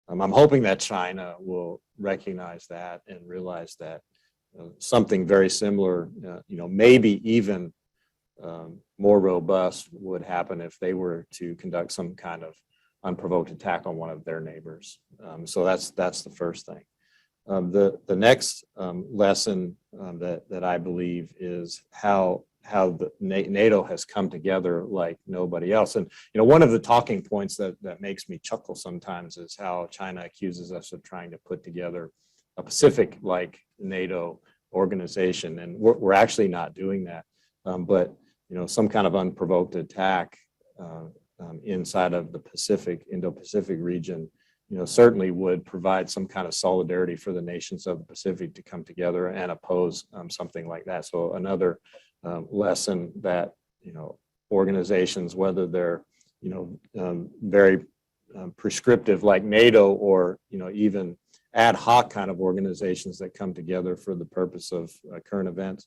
I'm hoping that China will recognize that and realize that something very similar, maybe even more robust would happen if they were to conduct some kind of unprovoked attack on one of their neighbors. So that's the first thing. The next lesson that I believe is how the NATO has come together like nobody else. And one of the talking points that makes me chuckle sometimes is how China accuses us of trying to put together a Pacific-like NATO organization, and we're actually not doing that. But some kind of unprovoked attack inside of the Indo-Pacific region, certainly would provide some kind of solidarity for the nations of the Pacific to come together and oppose something like that. So another lesson that organizations, whether they're very prescriptive like NATO, or even ad hoc kind of organizations that come together for the purpose of current events,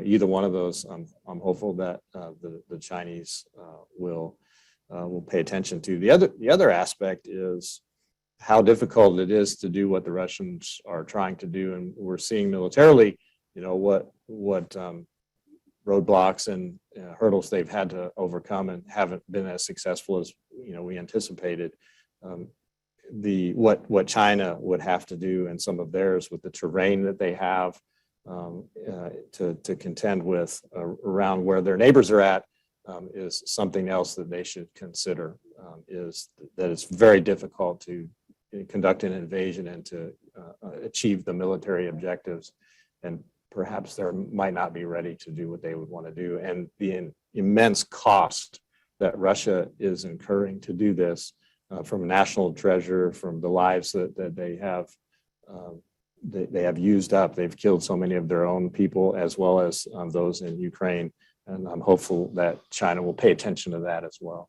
either one of those, I'm hopeful that the Chinese will pay attention to. The other aspect is how difficult it is to do what the Russians are trying to do, and we're seeing militarily, what roadblocks and hurdles they've had to overcome and haven't been as successful as we anticipated. What China would have to do and some of theirs with the terrain that they have to contend with around where their neighbors are at is something else that they should consider. Is that it's very difficult to conduct an invasion and to achieve the military objectives, and perhaps they might not be ready to do what they would want to do, and the immense cost that Russia is incurring to do this, from national treasure, from the lives that they have used up. They've killed so many of their own people as well as those in Ukraine, and I'm hopeful that China will pay attention to that as well.